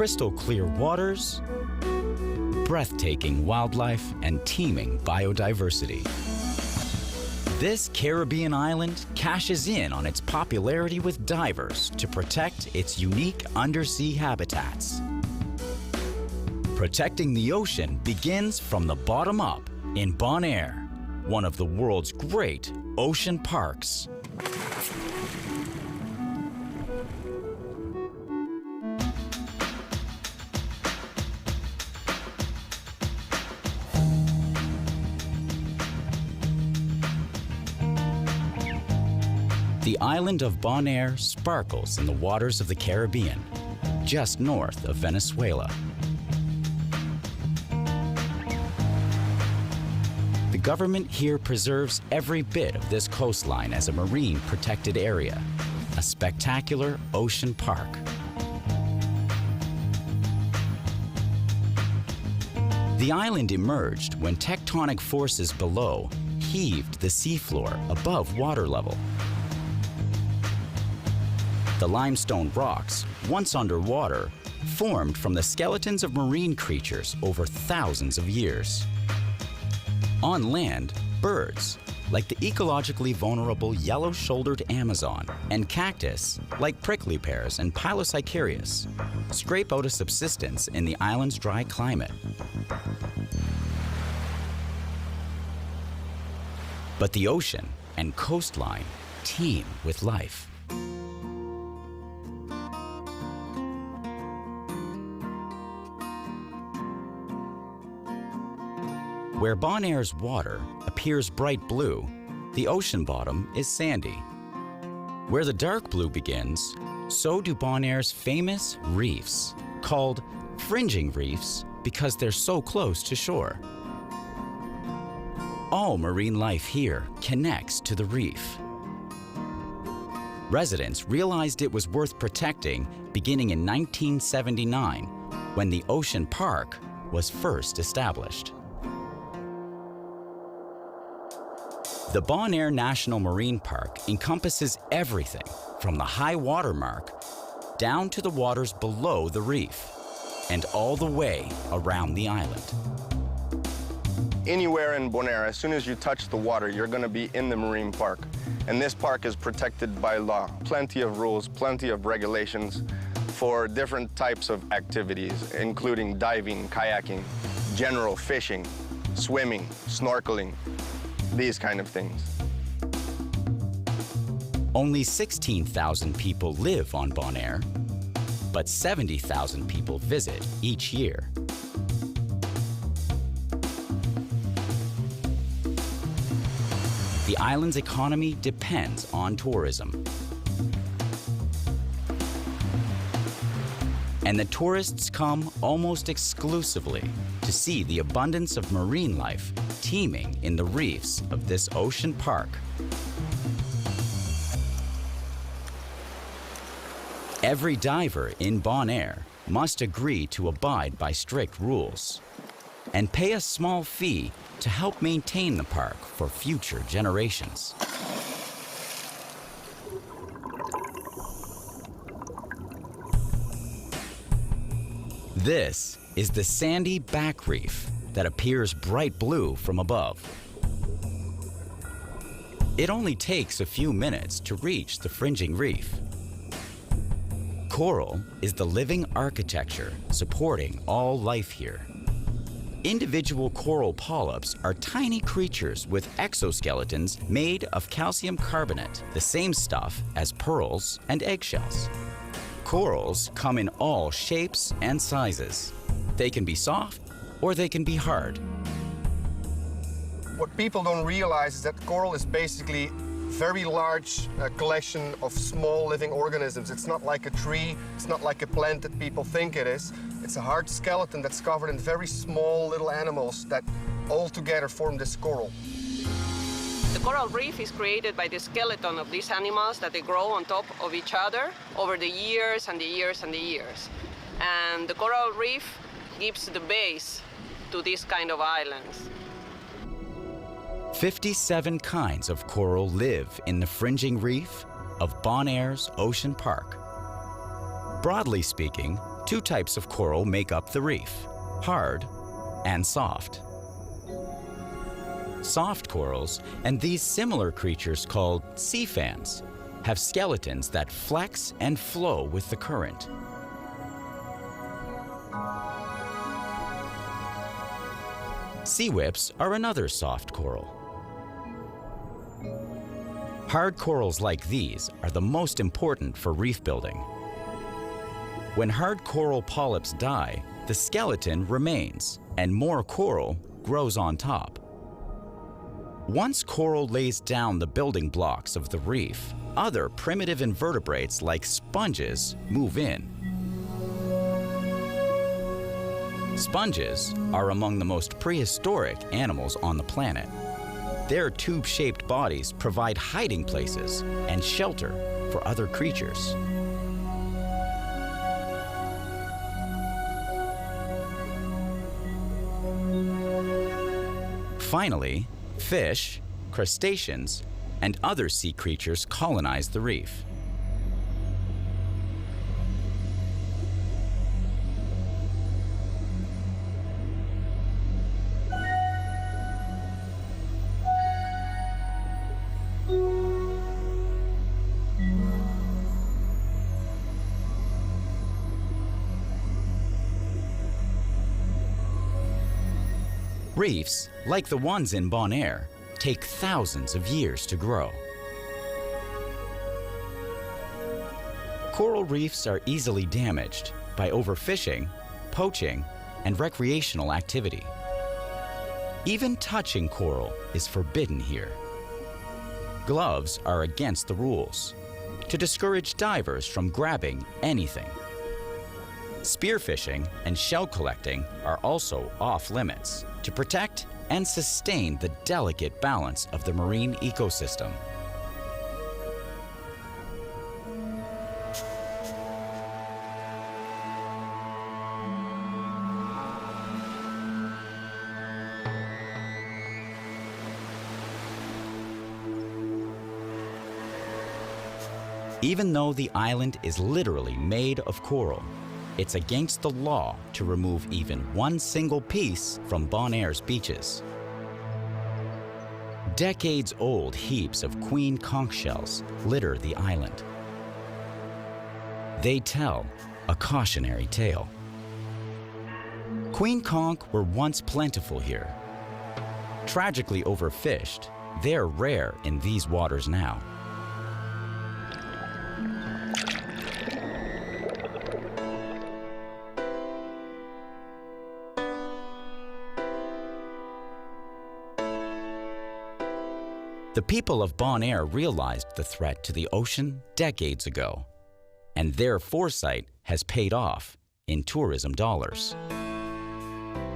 crystal clear waters, breathtaking wildlife, and teeming biodiversity. This Caribbean island cashes in on its popularity with divers to protect its unique undersea habitats. Protecting the ocean begins from the bottom up in Bonaire, one of the world's great ocean parks. The island of Bonaire sparkles in the waters of the Caribbean, just north of Venezuela. The government here preserves every bit of this coastline as a marine protected area, a spectacular ocean park. The island emerged when tectonic forces below heaved the seafloor above water level. The limestone rocks, once underwater, formed from the skeletons of marine creatures over thousands of years. On land, birds, like the ecologically vulnerable yellow-shouldered Amazon, and cactus, like prickly pears and Pilocycarius, scrape out a subsistence in the island's dry climate. But the ocean and coastline teem with life. Where Bonaire's water appears bright blue, the ocean bottom is sandy. Where the dark blue begins, so do Bonaire's famous reefs, called fringing reefs because they're so close to shore. All marine life here connects to the reef. Residents realized it was worth protecting beginning in 1979, when the Ocean Park was first established. The Bonaire National Marine Park encompasses everything from the high water mark down to the waters below the reef and all the way around the island. Anywhere in Bonaire, as soon as you touch the water, you're going to be in the marine park. And this park is protected by law. Plenty of rules, plenty of regulations for different types of activities, including diving, kayaking, general fishing, swimming, snorkeling, these kind of things. Only 16,000 people live on Bonaire, but 70,000 people visit each year. The island's economy depends on tourism. And the tourists come almost exclusively to see the abundance of marine life teeming in the reefs of this ocean park. Every diver in Bonaire must agree to abide by strict rules and pay a small fee to help maintain the park for future generations. This is the sandy back reef that appears bright blue from above. It only takes a few minutes to reach the fringing reef. Coral is the living architecture supporting all life here. Individual coral polyps are tiny creatures with exoskeletons made of calcium carbonate, the same stuff as pearls and eggshells. Corals come in all shapes and sizes. They can be soft or they can be hard. What people don't realize is that coral is basically a very large collection of small living organisms. It's not like a tree, it's not like a plant that people think it is. It's a hard skeleton that's covered in very small little animals that all together form this coral. The coral reef is created by the skeleton of these animals that they grow on top of each other over the years and the years and the years. And the coral reef gives the base to these kind of islands. 57 kinds of coral live in the fringing reef of Bonaire's Ocean Park. Broadly speaking, Two types of coral make up the reef, hard and soft. Soft corals and these similar creatures called sea fans have skeletons that flex and flow with the current. Sea whips are another soft coral. Hard corals like these are the most important for reef building. When hard coral polyps die, the skeleton remains and more coral grows on top. Once coral lays down the building blocks of the reef, other primitive invertebrates like sponges move in. Sponges are among the most prehistoric animals on the planet. Their tube-shaped bodies provide hiding places and shelter for other creatures. Finally, fish, crustaceans, and other sea creatures colonize the reef. Reefs, like the ones in Bonaire, take thousands of years to grow. Coral reefs are easily damaged by overfishing, poaching, and recreational activity. Even touching coral is forbidden here. Gloves are against the rules to discourage divers from grabbing anything. Spearfishing and shell collecting are also off limits to protect and sustain the delicate balance of the marine ecosystem. Even though the island is literally made of coral, it's against the law to remove even one single piece from Bonaire's beaches. Decades-old heaps of queen conch shells litter the island. They tell a cautionary tale. Queen conch were once plentiful here. Tragically overfished, they're rare in these waters now. The people of Bonaire realized the threat to the ocean decades ago, and their foresight has paid off in tourism dollars.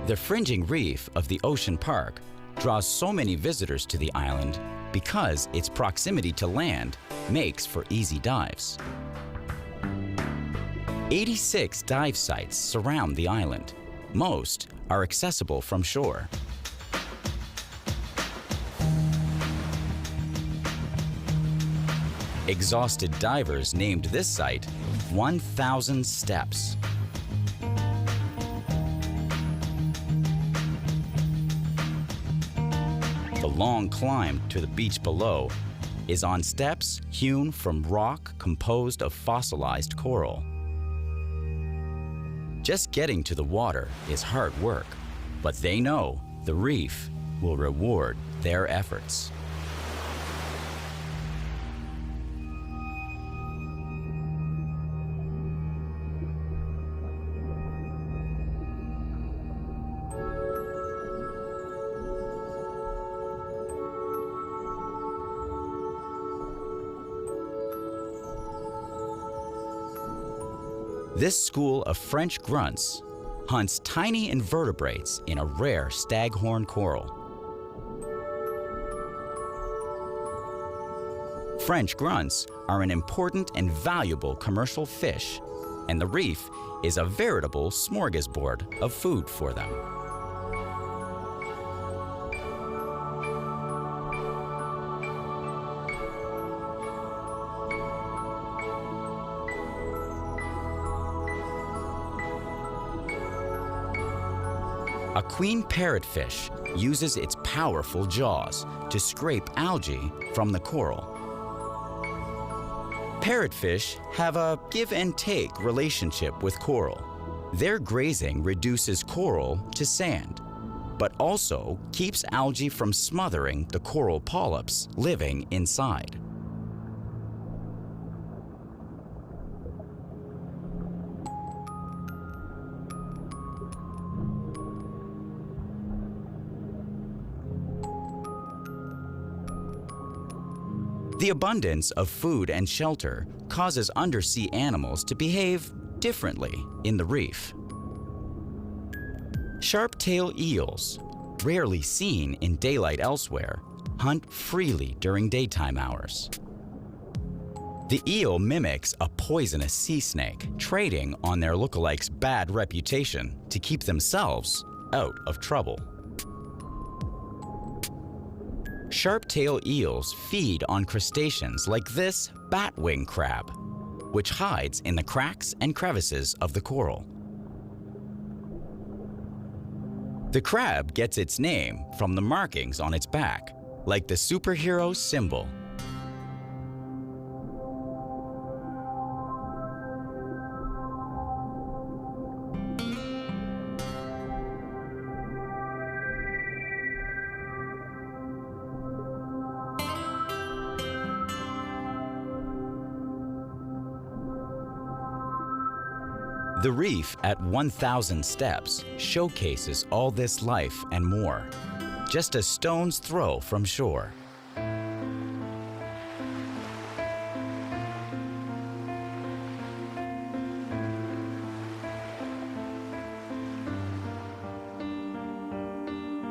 The fringing reef of the ocean park draws so many visitors to the island because its proximity to land makes for easy dives. 86 dive sites surround the island. Most are accessible from shore. Exhausted divers named this site 1,000 Steps. The long climb to the beach below is on steps hewn from rock composed of fossilized coral. Just getting to the water is hard work, but they know the reef will reward their efforts. This school of French grunts hunts tiny invertebrates in a rare staghorn coral. French grunts are an important and valuable commercial fish, and the reef is a veritable smorgasbord of food for them. A queen parrotfish uses its powerful jaws to scrape algae from the coral. Parrotfish have a give-and-take relationship with coral. Their grazing reduces coral to sand, but also keeps algae from smothering the coral polyps living inside. The abundance of food and shelter causes undersea animals to behave differently in the reef. Sharp-tailed eels, rarely seen in daylight elsewhere, hunt freely during daytime hours. The eel mimics a poisonous sea snake, trading on their lookalikes' bad reputation to keep themselves out of trouble. Sharp-tailed eels feed on crustaceans like this batwing crab, which hides in the cracks and crevices of the coral. The crab gets its name from the markings on its back, like the superhero symbol. The reef at 1,000 steps showcases all this life and more, just a stone's throw from shore.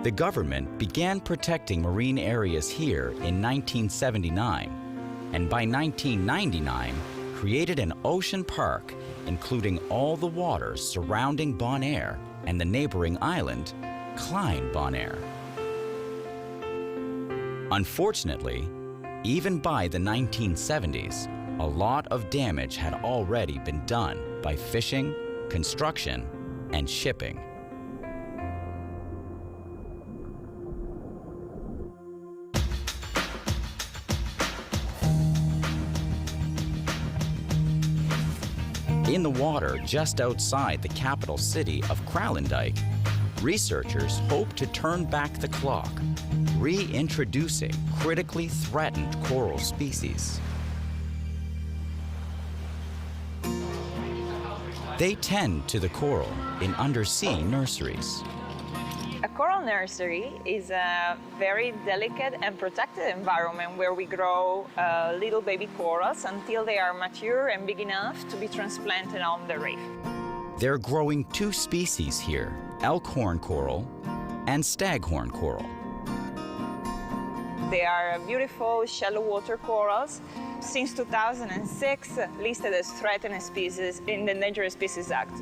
The government began protecting marine areas here in 1979, and by 1999 created an ocean park including all the waters surrounding Bonaire and the neighboring island, Klein Bonaire. Unfortunately, even by the 1970s, a lot of damage had already been done by fishing, construction, and shipping. In the water just outside the capital city of Kralendijk, researchers hope to turn back the clock, reintroducing critically threatened coral species. They tend to the coral in undersea nurseries. A coral nursery is a very delicate and protected environment where we grow little baby corals until they are mature and big enough to be transplanted on the reef. They're growing two species here, elkhorn coral and staghorn coral. They are beautiful shallow water corals, since 2006 listed as threatened species in the Endangered Species Act.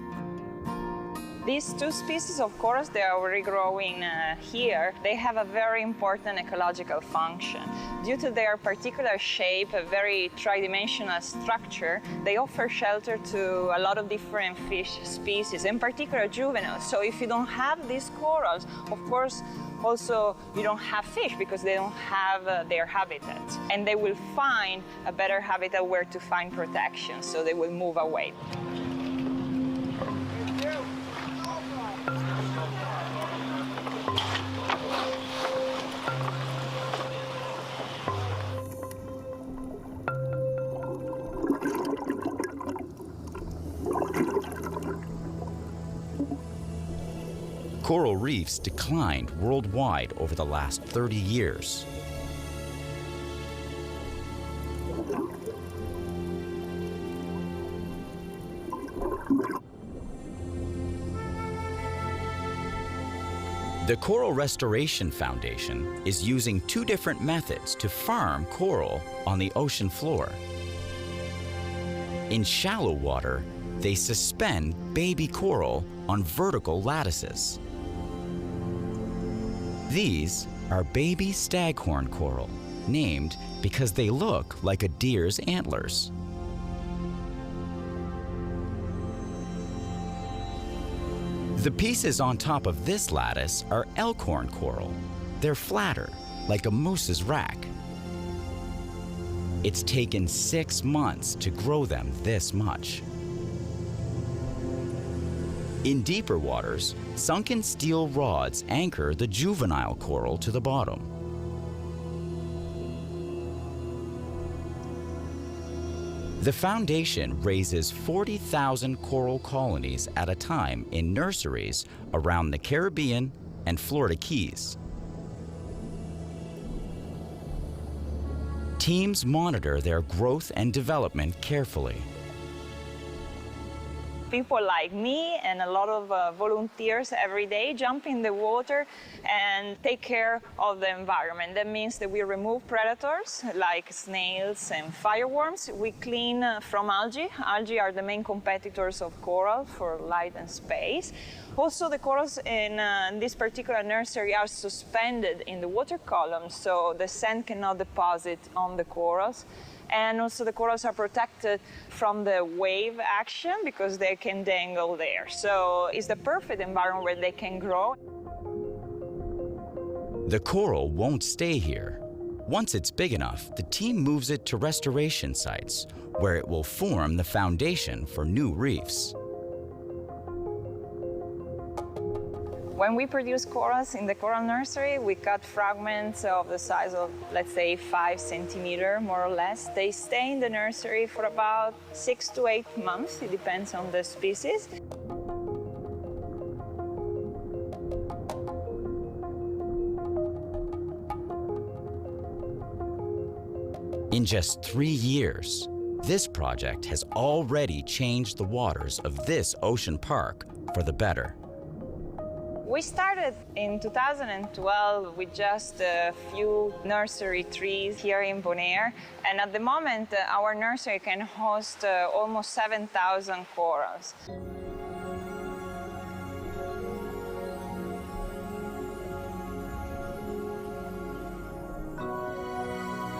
These two species of corals, they are already growing here. They have a very important ecological function. Due to their particular shape, a very tridimensional structure, they offer shelter to a lot of different fish species, in particular juveniles. So if you don't have these corals, of course, also you don't have fish because they don't have their habitat. And they will find a better habitat where to find protection, so they will move away. Coral reefs declined worldwide over the last 30 years. The Coral Restoration Foundation is using two different methods to farm coral on the ocean floor. In shallow water, they suspend baby coral on vertical lattices. These are baby staghorn coral, named because they look like a deer's antlers. The pieces on top of this lattice are elkhorn coral. They're flatter, like a moose's rack. It's taken 6 months to grow them this much. In deeper waters, sunken steel rods anchor the juvenile coral to the bottom. The foundation raises 40,000 coral colonies at a time in nurseries around the Caribbean and Florida Keys. Teams monitor their growth and development carefully. People like me and a lot of volunteers every day jump in the water and take care of the environment. That means that we remove predators like snails and fireworms. We clean from algae. Algae are the main competitors of coral for light and space. Also, the corals in this particular nursery are suspended in the water column, so the sand cannot deposit on the corals. And also the corals are protected from the wave action because they can dangle there. So it's the perfect environment where they can grow. The coral won't stay here. Once it's big enough, the team moves it to restoration sites, where it will form the foundation for new reefs. When we produce corals in the coral nursery, we cut fragments of the size of, let's say, 5 centimeters, more or less. They stay in the nursery for about 6 to 8 months. It depends on the species. In just 3 years, this project has already changed the waters of this ocean park for the better. We started in 2012 with just a few nursery trees here in Bonaire, and at the moment our nursery can host almost 7,000 corals.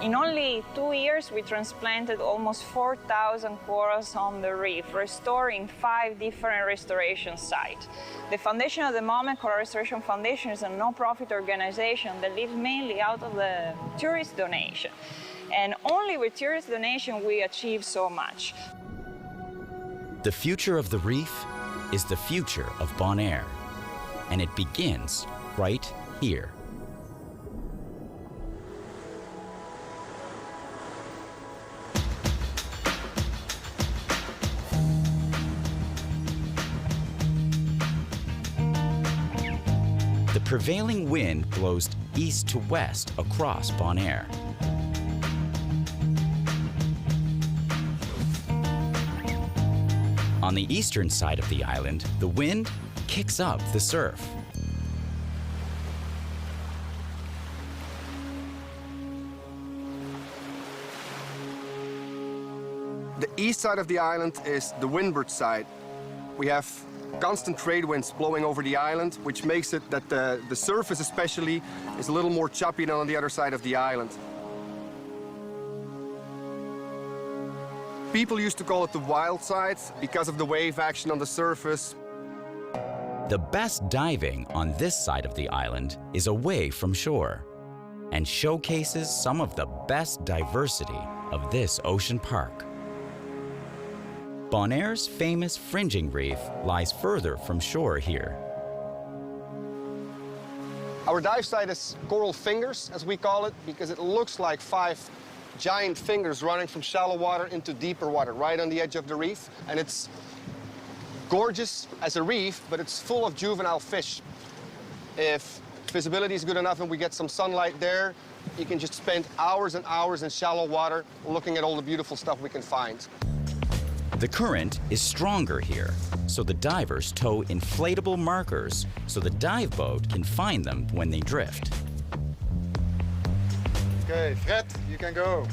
In only 2 years, we transplanted almost 4,000 corals on the reef, restoring 5 different restoration sites. The foundation at the moment, Coral Restoration Foundation, is a no-profit organization that lives mainly out of the tourist donation. And only with tourist donation we achieve so much. The future of the reef is the future of Bonaire, and it begins right here. The prevailing wind blows east to west across Bonaire. On the eastern side of the island, the wind kicks up the surf. The east side of the island is the windward side. We have constant trade winds blowing over the island, which makes it that the surface especially is a little more choppy than on the other side of the island. People used to call it the wild side because of the wave action on the surface. The best diving on this side of the island is away from shore and showcases some of the best diversity of this ocean park. Bonaire's famous fringing reef lies further from shore here. Our dive site is coral fingers, as we call it, because it looks like 5 giant fingers running from shallow water into deeper water, right on the edge of the reef. And it's gorgeous as a reef, but it's full of juvenile fish. If visibility is good enough and we get some sunlight there, you can just spend hours and hours in shallow water looking at all the beautiful stuff we can find. The current is stronger here, so the divers tow inflatable markers so the dive boat can find them when they drift. Okay, Fred, you can go.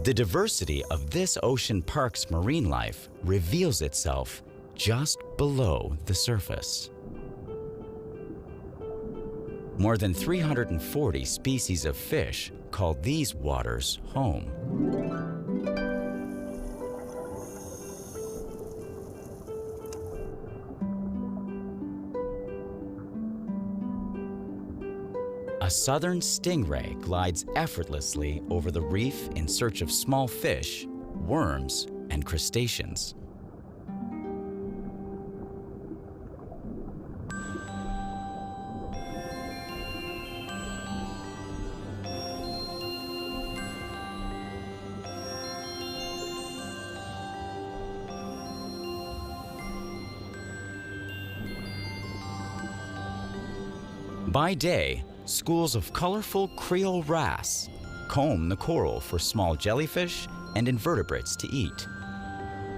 The diversity of this ocean park's marine life reveals itself just below the surface. More than 340 species of fish call these waters home. A southern stingray glides effortlessly over the reef in search of small fish, worms, and crustaceans. By day, schools of colorful Creole wrasse comb the coral for small jellyfish and invertebrates to eat.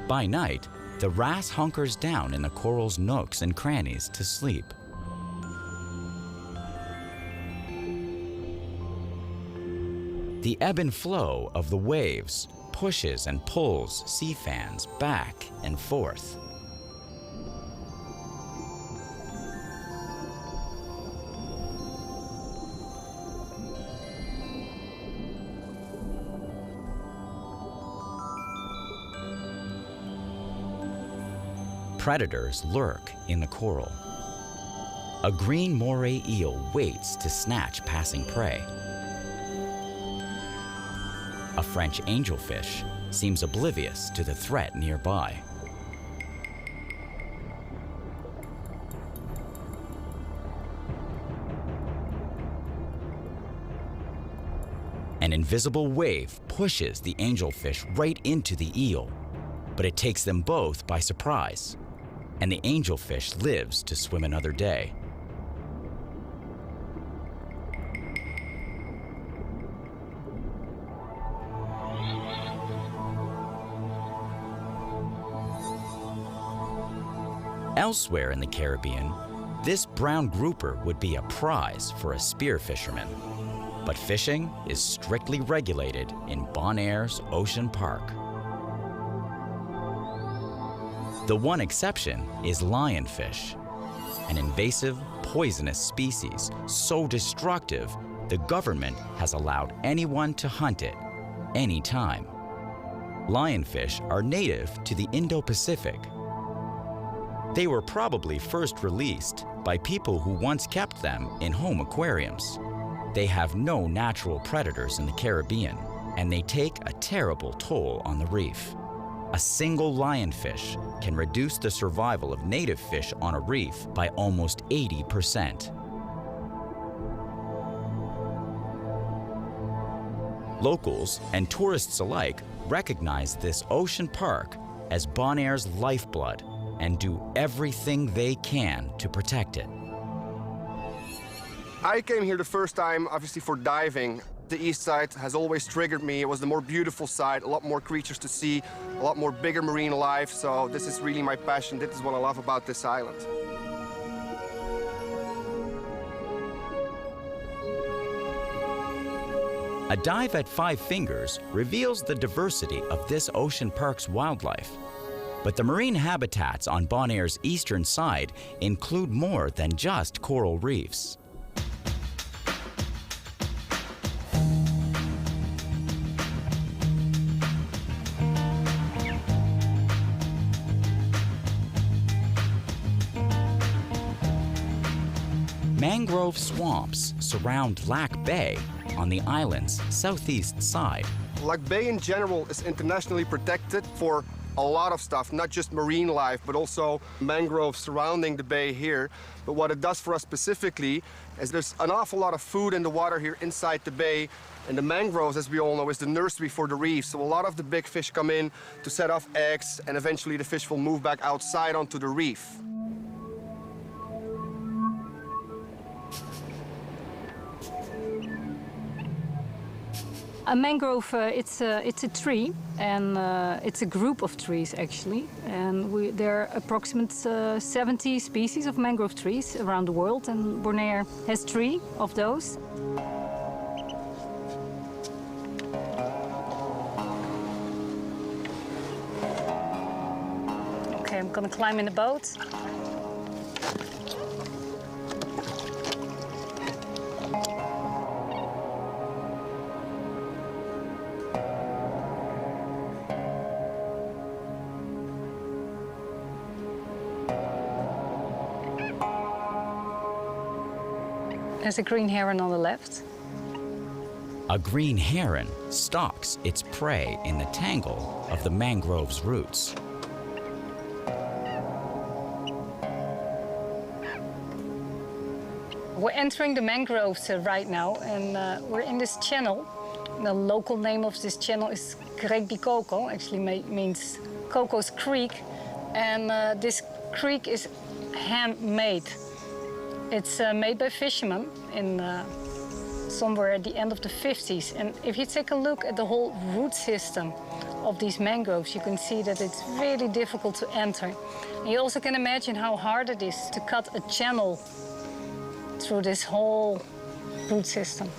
By night, the wrasse hunkers down in the coral's nooks and crannies to sleep. The ebb and flow of the waves pushes and pulls sea fans back and forth. Predators lurk in the coral. A green moray eel waits to snatch passing prey. A French angelfish seems oblivious to the threat nearby. An invisible wave pushes the angelfish right into the eel, but it takes them both by surprise, and the angelfish lives to swim another day. Elsewhere in the Caribbean, this brown grouper would be a prize for a spear fisherman. But fishing is strictly regulated in Bonaire's Ocean Park. The one exception is lionfish, an invasive, poisonous species so destructive the government has allowed anyone to hunt it anytime. Lionfish are native to the Indo-Pacific. They were probably first released by people who once kept them in home aquariums. They have no natural predators in the Caribbean, and they take a terrible toll on the reef. A single lionfish can reduce the survival of native fish on a reef by almost 80%. Locals and tourists alike recognize this ocean park as Bonaire's lifeblood and do everything they can to protect it. I came here the first time, obviously, for diving. The east side has always triggered me. It was the more beautiful side, a lot more creatures to see, a lot more bigger marine life. So this is really my passion. This is what I love about this island. A dive at 5 Fingers reveals the diversity of this ocean park's wildlife. But the marine habitats on Bonaire's eastern side include more than just coral reefs. Mangrove swamps surround Lac Bay on the island's southeast side. Lac Bay in general is internationally protected for a lot of stuff, not just marine life, but also mangroves surrounding the bay here. But what it does for us specifically is there's an awful lot of food in the water here inside the bay, and the mangroves, as we all know, is the nursery for the reef. So a lot of the big fish come in to set off eggs, and eventually the fish will move back outside onto the reef. A mangrove, it's a tree, and it's a group of trees actually. And there are approximately 70 species of mangrove trees around the world, and Bonaire has 3 of those. Okay, I'm gonna climb in the boat. There's a green heron on the left. A green heron stalks its prey in the tangle of the mangrove's roots. We're entering the mangroves right now, and we're in this channel. The local name of this channel is Creek di Coco, actually means Coco's Creek, and this creek is handmade. It's made by fishermen in somewhere at the end of the 50s, and if you take a look at the whole root system of these mangroves, you can see that it's really difficult to enter. And you also can imagine how hard it is to cut a channel through this whole root system.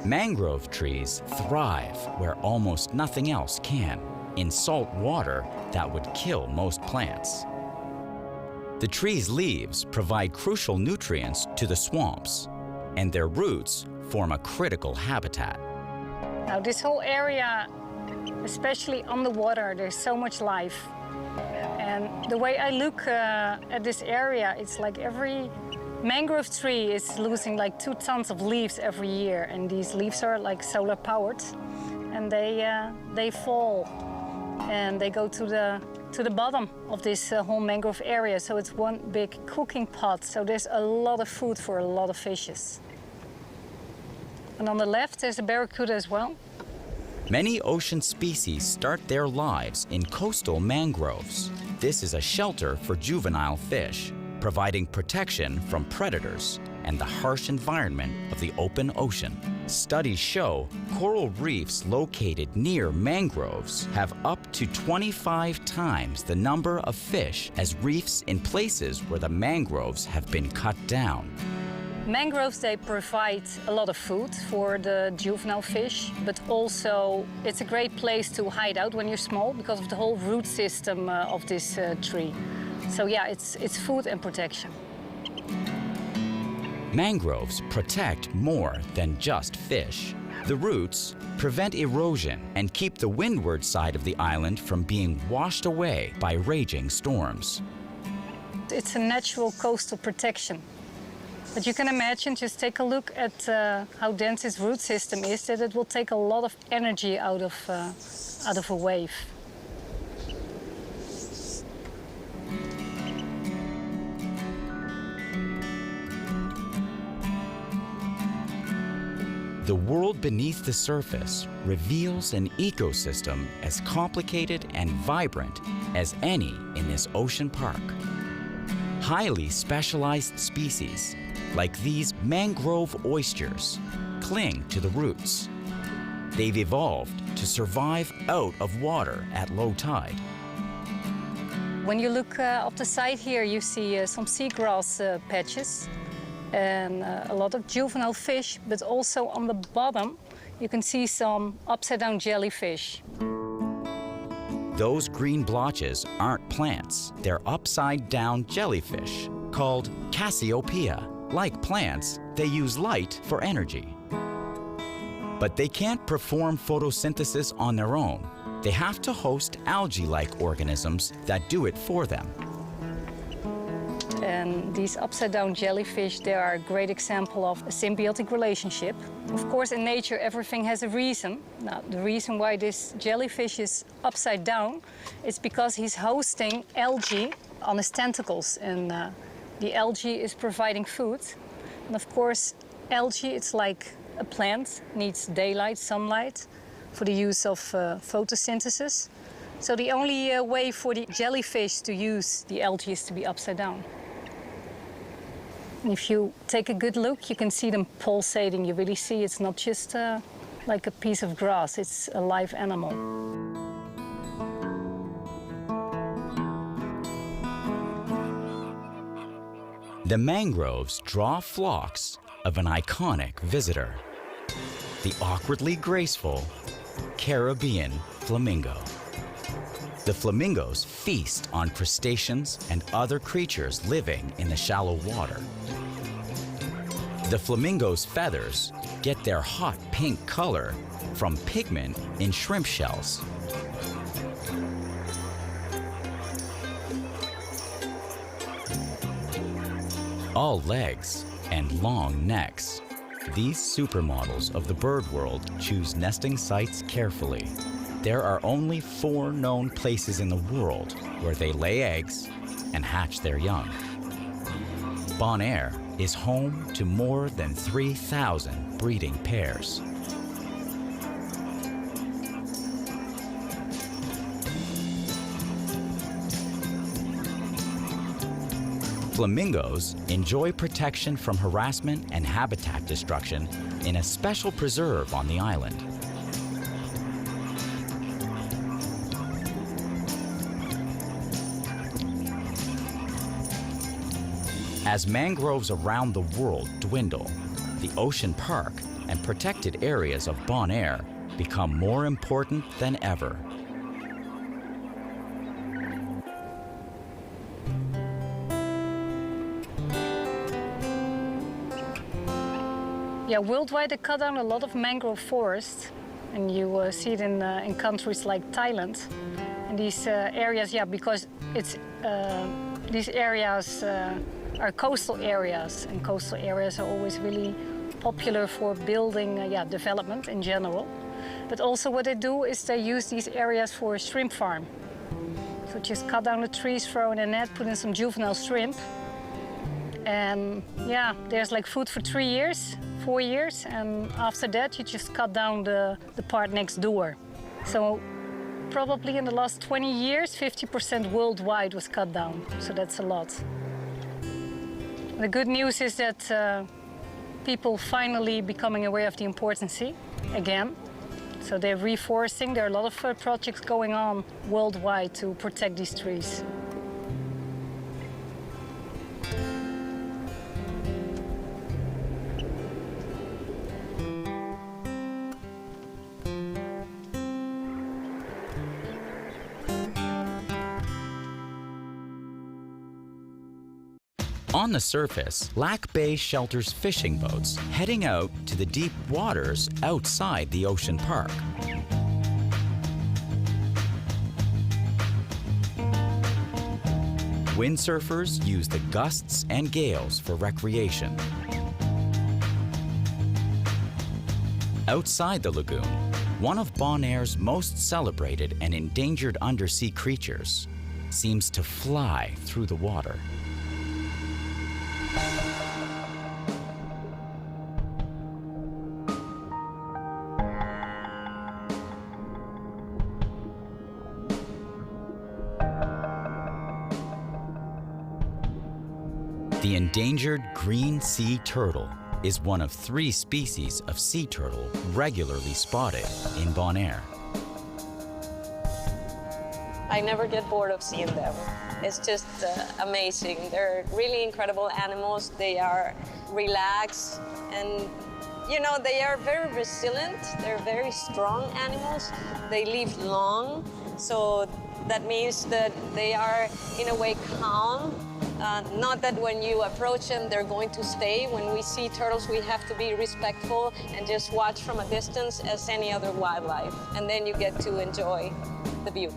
Mangrove trees thrive where almost nothing else can, in salt water that would kill most plants. The tree's leaves provide crucial nutrients to the swamps, and their roots form a critical habitat. Now this whole area, especially underwater, there's so much life. And the way I look at this area, it's like every mangrove tree is losing like 2 tons of leaves every year, and these leaves are like solar powered, and they fall and they go to the bottom of this whole mangrove area. So it's one big cooking pot. So there's a lot of food for a lot of fishes. And on the left there's a barracuda as well. Many ocean species start their lives in coastal mangroves. This is a shelter for juvenile fish, providing protection from predators and the harsh environment of the open ocean. Studies show coral reefs located near mangroves have up to 25 times the number of fish as reefs in places where the mangroves have been cut down. Mangroves, they provide a lot of food for the juvenile fish, but also it's a great place to hide out when you're small because of the whole root system of this tree. So yeah, it's food and protection. Mangroves protect more than just fish. The roots prevent erosion and keep the windward side of the island from being washed away by raging storms. It's a natural coastal protection. But you can imagine, just take a look at how dense this root system is, that it will take a lot of energy out of a wave. The world beneath the surface reveals an ecosystem as complicated and vibrant as any in this ocean park. Highly specialized species, like these mangrove oysters, cling to the roots. They've evolved to survive out of water at low tide. When you look up the side here, you see some seagrass patches and a lot of juvenile fish, but also on the bottom you can see some upside-down jellyfish. Those green blotches aren't plants. They're upside-down jellyfish called Cassiopeia. Like plants, they use light for energy. But they can't perform photosynthesis on their own. They have to host algae-like organisms that do it for them. And these upside-down jellyfish, they are a great example of a symbiotic relationship. Of course, in nature, everything has a reason. Now, the reason why this jellyfish is upside down is because he's hosting algae on his tentacles, and the algae is providing food. And of course, algae, it's like a plant, needs daylight, sunlight, for the use of photosynthesis. So the only way for the jellyfish to use the algae is to be upside down. And if you take a good look, you can see them pulsating. You really see it's not just like a piece of grass, it's a live animal. The mangroves draw flocks of an iconic visitor, the awkwardly graceful Caribbean flamingo. The flamingos feast on crustaceans and other creatures living in the shallow water. The flamingo's feathers get their hot pink color from pigment in shrimp shells. All legs and long necks. These supermodels of the bird world choose nesting sites carefully. There are only 4 known places in the world where they lay eggs and hatch their young. Bonaire is home to more than 3,000 breeding pairs. Flamingos enjoy protection from harassment and habitat destruction in a special preserve on the island. As mangroves around the world dwindle, the ocean park and protected areas of Bonaire become more important than ever. Yeah, worldwide they cut down a lot of mangrove forests, and you see it in countries like Thailand. And these areas, yeah, because these areas are coastal areas, and coastal areas are always really popular for building development in general. But also what they do is they use these areas for a shrimp farm. So just cut down the trees, throw in a net, put in some juvenile shrimp. And yeah, there's like food for 3 years, 4 years, and after that you just cut down the part next door. So probably in the last 20 years, 50% worldwide was cut down, so that's a lot. The good news is that people finally becoming aware of the importance again. So they're reforesting. There are a lot of projects going on worldwide to protect these trees. On the surface, Lac Bay shelters fishing boats heading out to the deep waters outside the ocean park. Windsurfers use the gusts and gales for recreation. Outside the lagoon, one of Bonaire's most celebrated and endangered undersea creatures seems to fly through the water. The endangered green sea turtle is one of 3 species of sea turtle regularly spotted in Bonaire. I never get bored of seeing them. It's just amazing. They're really incredible animals. They are relaxed and, you know, they are very resilient. They're very strong animals. They live long, so that means that they are, in a way, calm. Not that when you approach them, they're going to stay. When we see turtles, we have to be respectful and just watch from a distance as any other wildlife. And then you get to enjoy the view.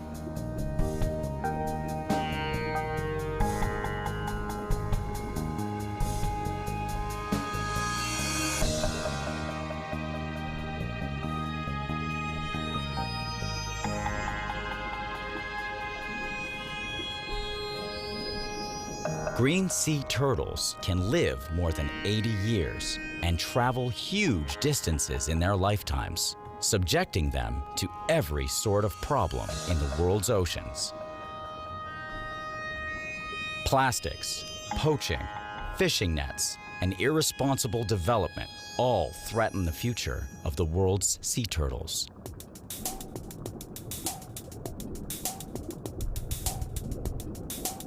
Green sea turtles can live more than 80 years and travel huge distances in their lifetimes, subjecting them to every sort of problem in the world's oceans. Plastics, poaching, fishing nets, and irresponsible development all threaten the future of the world's sea turtles.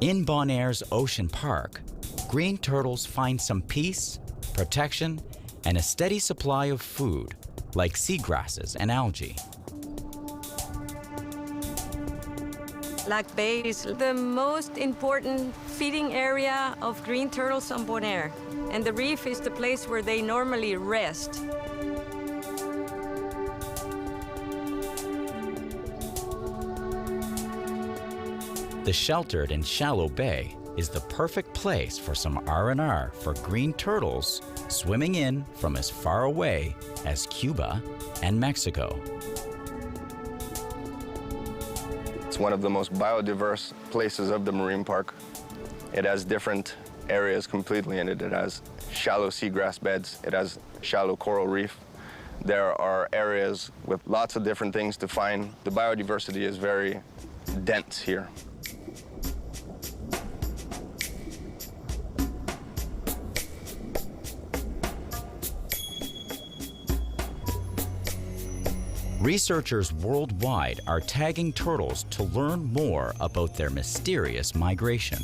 In Bonaire's ocean park, green turtles find some peace, protection, and a steady supply of food, like seagrasses and algae. Lac Bay is the most important feeding area of green turtles on Bonaire, and the reef is the place where they normally rest. The sheltered and shallow bay is the perfect place for some R&R for green turtles swimming in from as far away as Cuba and Mexico. It's one of the most biodiverse places of the marine park. It has different areas completely in it. It has shallow seagrass beds. It has shallow coral reef. There are areas with lots of different things to find. The biodiversity is very dense here. Researchers worldwide are tagging turtles to learn more about their mysterious migration.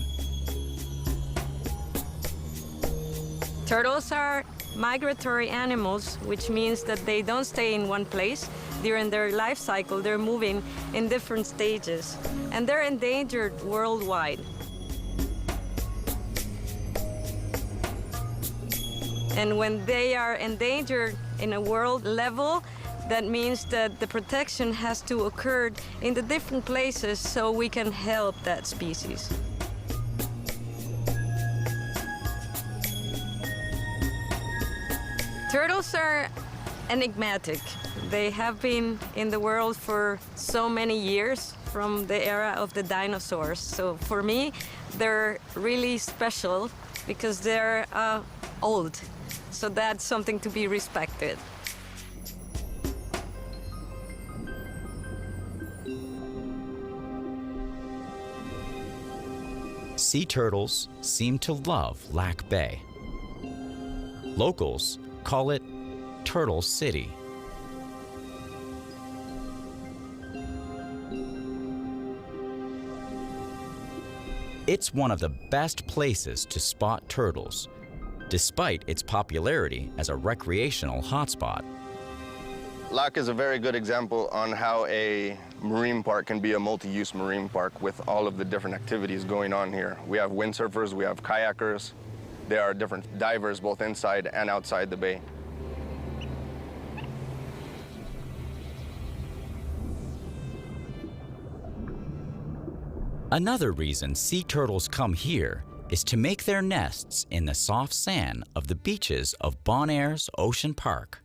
Turtles are migratory animals, which means that they don't stay in one place. During their life cycle, they're moving in different stages, and they're endangered worldwide. And when they are endangered in a world level, that means that the protection has to occur in the different places so we can help that species. Turtles are enigmatic. They have been in the world for so many years, from the era of the dinosaurs. So for me, they're really special because they're old. So that's something to be respected. Sea turtles seem to love Lac Bay. Locals call it Turtle City. It's one of the best places to spot turtles, despite its popularity as a recreational hotspot. Lac is a very good example on how a marine park can be a multi-use marine park with all of the different activities going on here. We have windsurfers, we have kayakers. There are different divers both inside and outside the bay. Another reason sea turtles come here is to make their nests in the soft sand of the beaches of Bonaire's Ocean Park.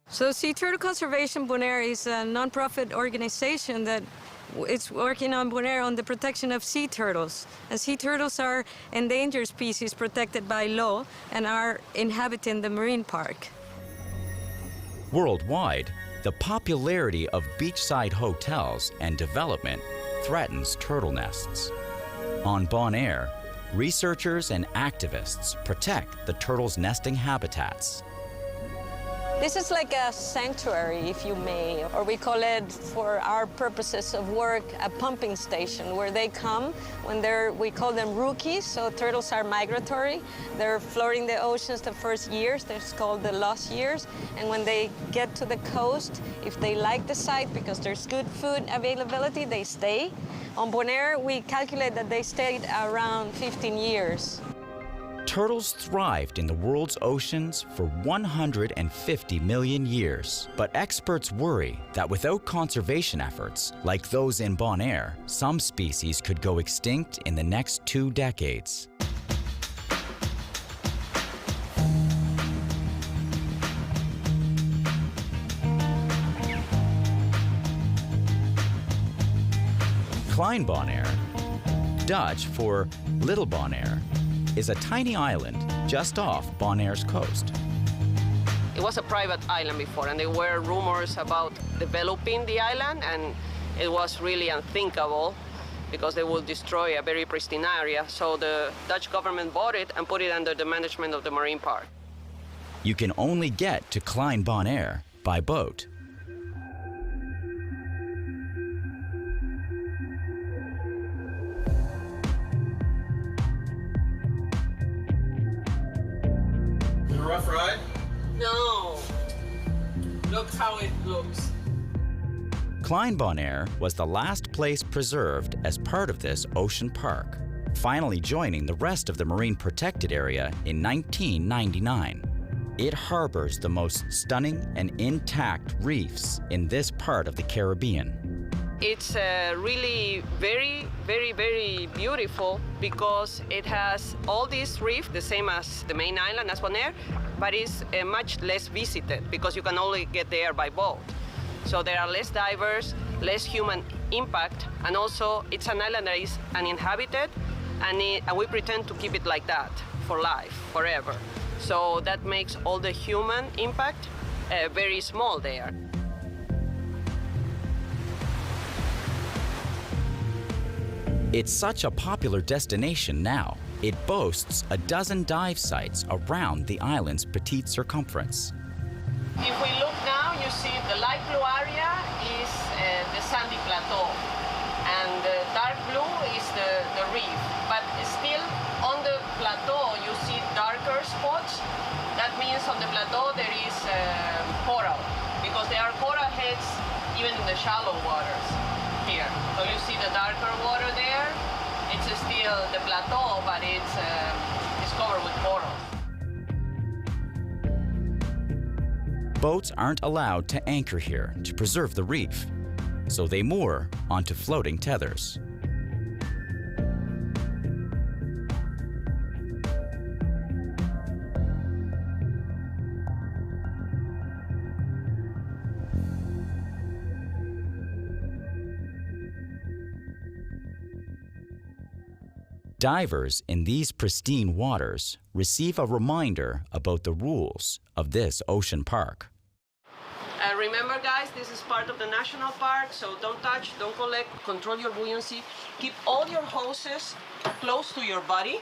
So Sea Turtle Conservation Bonaire is a non-profit organization that is working on Bonaire on the protection of sea turtles. And sea turtles are endangered species protected by law and are inhabiting the marine park. Worldwide, the popularity of beachside hotels and development threatens turtle nests. On Bonaire, researchers and activists protect the turtles' nesting habitats. This is like a sanctuary, if you may, or we call it, for our purposes of work, a pumping station, where they come when we call them rookies, so turtles are migratory. They're floating the oceans the first years, they're called the lost years, and when they get to the coast, if they like the site because there's good food availability, they stay. On Bonaire, we calculate that they stayed around 15 years. Turtles thrived in the world's oceans for 150 million years. But experts worry that without conservation efforts, like those in Bonaire, some species could go extinct in the next 2 decades. Klein Bonaire, Dutch for Little Bonaire, is a tiny island just off Bonaire's coast. It was a private island before, and there were rumors about developing the island, and it was really unthinkable because they would destroy a very pristine area. So the Dutch government bought it and put it under the management of the marine park. You can only get to Klein Bonaire by boat. Rough ride? No. Look how it looks. Klein Bonaire was the last place preserved as part of this ocean park, finally joining the rest of the marine protected area in 1999. It harbors the most stunning and intact reefs in this part of the Caribbean. It's really very, very, very beautiful because it has all these reefs, the same as the main island as Bonaire, but it's much less visited because you can only get there by boat. So there are less divers, less human impact, and also it's an island that is uninhabited, and we pretend to keep it like that for life, forever. So that makes all the human impact very small there. It's such a popular destination now. It boasts a dozen dive sites around the island's petite circumference. If we look now, you see the light blue area is the sandy plateau, and the dark blue is the reef. But still, on the plateau, you see darker spots. That means on the plateau there is coral, because there are coral heads even in the shallow waters here. So you see the darker water there. It's still the plateau, but it's covered with corals. Boats aren't allowed to anchor here to preserve the reef, so they moor onto floating tethers. Divers in these pristine waters receive a reminder about the rules of this ocean park. Remember, guys, this is part of the national park, so don't touch, don't collect, control your buoyancy. Keep all your hoses close to your body.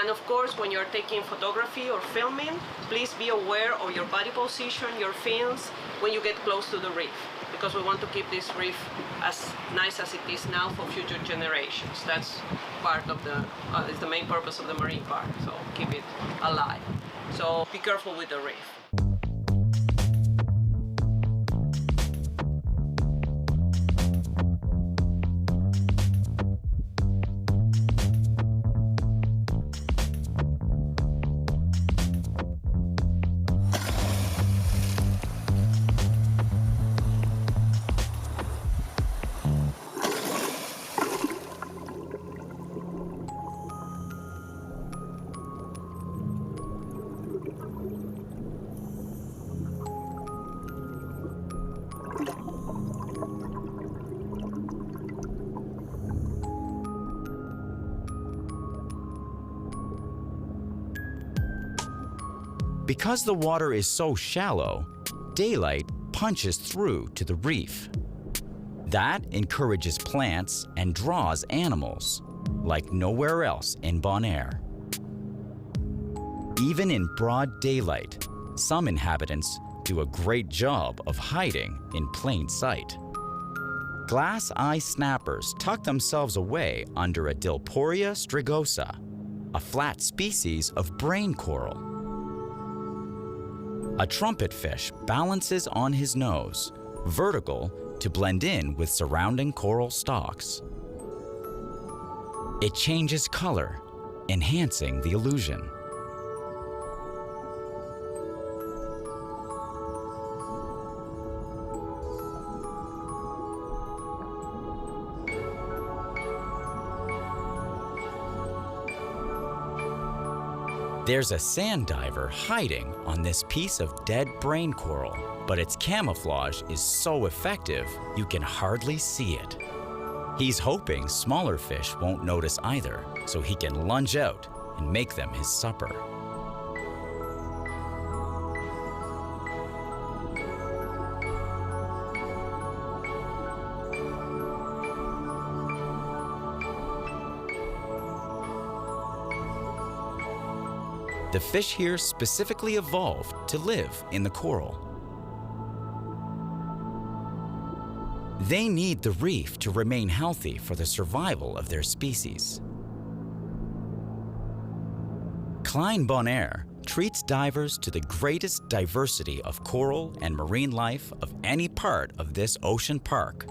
And of course, when you're taking photography or filming, please be aware of your body position, your fins, when you get close to the reef, because we want to keep this reef as nice as it is now for future generations. That's part of is the main purpose of the marine park, so keep it alive. So be careful with the reef. Because the water is so shallow, daylight punches through to the reef. That encourages plants and draws animals like nowhere else in Bonaire. Even in broad daylight, some inhabitants do a great job of hiding in plain sight. Glass eye snappers tuck themselves away under a Dilporia strigosa, a flat species of brain coral. A trumpetfish balances on his nose, vertical to blend in with surrounding coral stalks. It changes color, enhancing the illusion. There's a sand diver hiding on this piece of dead brain coral, but its camouflage is so effective you can hardly see it. He's hoping smaller fish won't notice either, so he can lunge out and make them his supper. The fish here specifically evolved to live in the coral. They need the reef to remain healthy for the survival of their species. Klein Bonaire treats divers to the greatest diversity of coral and marine life of any part of this ocean park.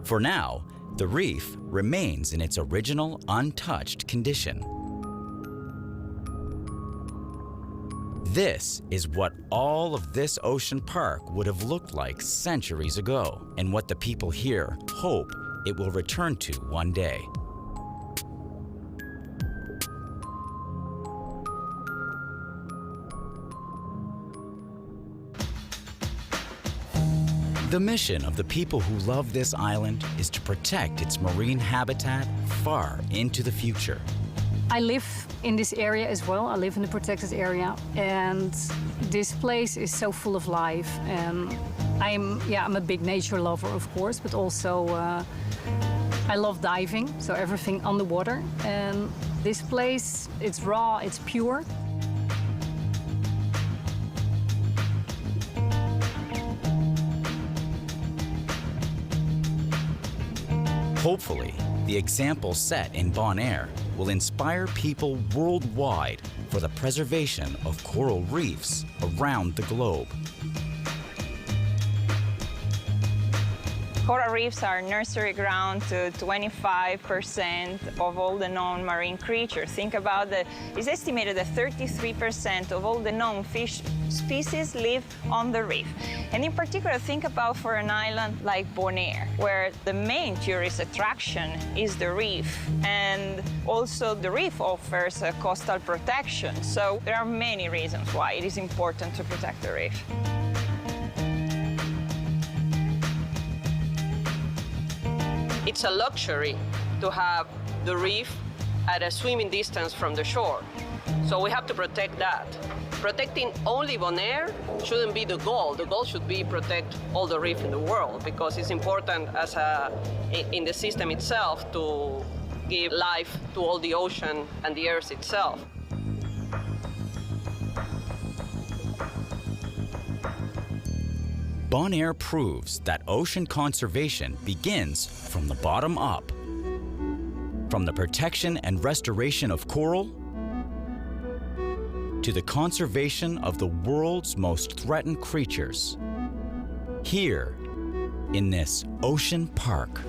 For now, the reef remains in its original untouched condition. This is what all of this ocean park would have looked like centuries ago, and what the people here hope it will return to one day. The mission of the people who love this island is to protect its marine habitat far into the future. I live in this area as well. I live in the protected area, and this place is so full of life. And I'm a big nature lover, of course, but also I love diving, so everything underwater. And this place, it's raw, it's pure. Hopefully, the example set in Bonaire will inspire people worldwide for the preservation of coral reefs around the globe. Coral reefs are nursery ground to 25% of all the known marine creatures. Think about it's estimated that 33% of all the known fish species live on the reef. And in particular, think about for an island like Bonaire, where the main tourist attraction is the reef. And also the reef offers a coastal protection. So there are many reasons why it is important to protect the reef. It's a luxury to have the reef at a swimming distance from the shore. So we have to protect that. Protecting only Bonaire shouldn't be the goal. The goal should be protect all the reef in the world, because it's important in the system itself to give life to all the ocean and the earth itself. Bonaire proves that ocean conservation begins from the bottom up. From the protection and restoration of coral to the conservation of the world's most threatened creatures. Here in this ocean park.